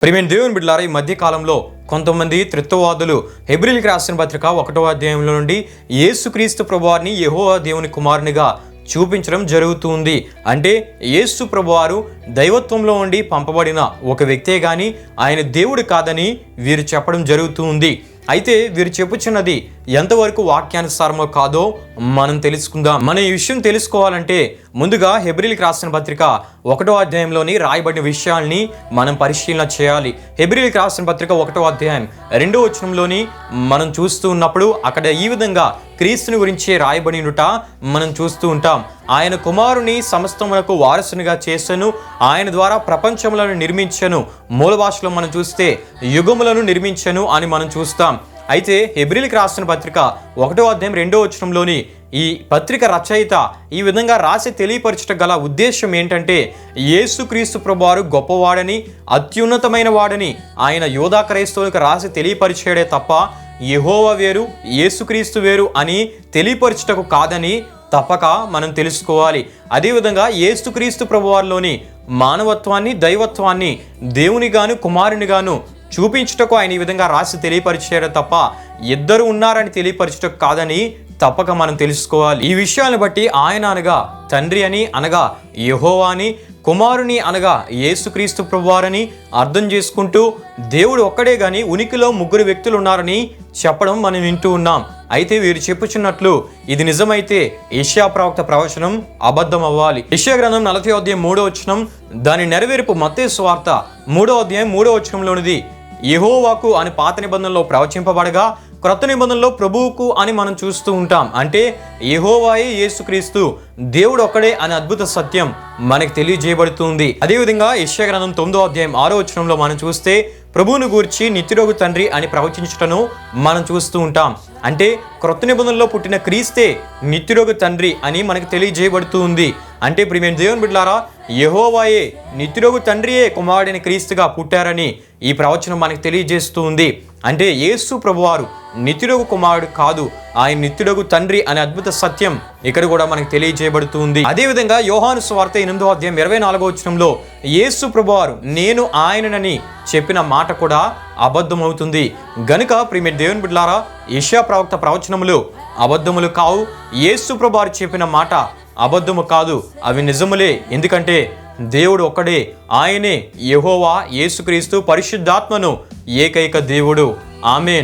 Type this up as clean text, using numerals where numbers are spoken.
ప్రియమైన దేవుని బిడ్డలారా, ఈ మధ్య కాలంలో కొంతమంది త్రిత్వవాదులు హెబ్రీయులకు రాసిన పత్రిక 1వ అధ్యాయంలో నుండి యేసుక్రీస్తు ప్రభువారిని యెహోవా దేవుని కుమారునిగా చూపించడం జరుగుతుంది. అంటే యేసు ప్రభువారు దైవత్వంలో ఉండి పంపబడిన ఒక వ్యక్తే గాని ఆయన దేవుడు కాదని వీరు చెప్పడం జరుగుతుంది. అయితే వీరు చెప్పుచున్నది ఎంతవరకు వాక్యానుసారమో కాదో మనం తెలుసుకుందాం. మనం ఈ విషయం తెలుసుకోవాలంటే ముందుగా హెబ్రీయులకు రాసిన పత్రిక 1వ అధ్యాయంలోని రాయబడిన విషయాల్ని మనం పరిశీలన చేయాలి. హెబ్రీయులకు రాసిన పత్రిక 1వ అధ్యాయం 2వ వచనంలోని మనం చూస్తూ ఉన్నప్పుడు అక్కడ ఈ విధంగా క్రీస్తుని గురించి రాయబడినట మనం చూస్తూ ఉంటాం. ఆయన కుమారుని సమస్తమునకు వారసునిగా చేసెను, ఆయన ద్వారా ప్రపంచములను నిర్మించెను. మూల భాషలో మనం చూస్తే యుగములను నిర్మించెను అని మనం చూస్తాం. అయితే హెబ్రీయులకు రాసిన పత్రిక 1వ అధ్యాయం 2వ వచనంలోని ఈ పత్రిక రచయిత ఈ విధంగా రాసి తెలియపరచడం గల ఉద్దేశం ఏంటంటే యేసుక్రీస్తు ప్రభువారు గొప్పవాడని, అత్యున్నతమైన వాడని ఆయన యూదా క్రైస్తవులకు రాసి తెలియపరిచాడే తప్ప యెహోవా వేరు, యేసుక్రీస్తు వేరు అని తెలియపరచుటకు కాదని తప్పక మనం తెలుసుకోవాలి. అదేవిధంగా యేసుక్రీస్తు ప్రభువారిలోని మానవత్వాన్ని, దైవత్వాన్ని దేవునిగాను కుమారునిగాను చూపించుటకు ఆయన ఈ విధంగా రాసి తెలియపరిచారు తప్ప ఇద్దరు ఉన్నారని తెలియపరచుటకు కాదని తప్పక మనం తెలుసుకోవాలి. ఈ విషయాలను బట్టి ఆయన అనగా తండ్రి అని, అనగా యెహోవా అని, కుమారుని అనగా యేసుక్రీస్తు ప్రభువారని అర్థం చేసుకుంటూ దేవుడు ఒక్కడే గాని ఉనికిలో ముగ్గురు వ్యక్తులు ఉన్నారని చెప్పడం మనం వింటూ ఉన్నాం. అయితే వీరు చెప్పుచున్నట్లు ఇది నిజమైతే యెషయా ప్రవక్త ప్రవచనం అబద్ధం అవ్వాలి. యెషయా గ్రంథం 40వ అధ్యాయం 3వ వచనం దాని నెరవేర్పు మత్తయి సువార్త 3వ అధ్యాయం 3వ వచనంలోనిది యెహోవాకు అని పాత నిబంధనలో ప్రవచింపబడగా క్రొత్త నిబంధనలో ప్రభువుకు అని మనం చూస్తూ ఉంటాం. అంటే యెహోవాయే యేసుక్రీస్తు, దేవుడు ఒక్కడే అనే అద్భుత సత్యం మనకు తెలియజేయబడుతుంది. అదేవిధంగా యెషయా గ్రంథం 9వ అధ్యాయం 6వ వచనంలో మనం చూస్తే ప్రభువును గూర్చి నిత్యుడగు తండ్రి అని ప్రవచించటను మనం చూస్తూ ఉంటాం. అంటే క్రొత్త నిబంధనలో పుట్టిన క్రీస్తే నిత్యుడగు తండ్రి అని మనకు తెలియజేయబడుతూ ఉంది. అంటే ప్రియమైన దేవుని బిడ్డలారా, యెహోవాయే నిత్యుడగు తండ్రియే కుమారుడైన క్రీస్తుగా పుట్టారని ఈ ప్రవచనం మనకు తెలియజేస్తూ ఉంది. అంటే యేసు ప్రభువారు నిత్యుడగు కుమారుడు కాదు, ఆయన నిత్యుడగు తండ్రి అనే అద్భుత సత్యం ఇక్కడ కూడా మనకు తెలియజేయబడుతూ ఉంది. అదేవిధంగా యోహాను సువార్త 8వ అధ్యాయం 24వ వచనంలో యేసు ప్రభువారు నేను ఆయననని చెప్పిన మాట కూడా అబద్ధం అవుతుంది. గనుక ప్రియమైన దేవుని బిడ్డలారా, యెషయా ప్రవక్త ప్రవచనములు అబద్ధములు కావు, యేసు ప్రభువారు చెప్పిన మాట అబద్ధము కాదు, అవి నిజములే. ఎందుకంటే దేవుడు ఒక్కడే, ఆయనే యెహోవా, యేసుక్రీస్తు, పరిశుద్ధాత్మను ఏకైక దేవుడు. ఆమేన్.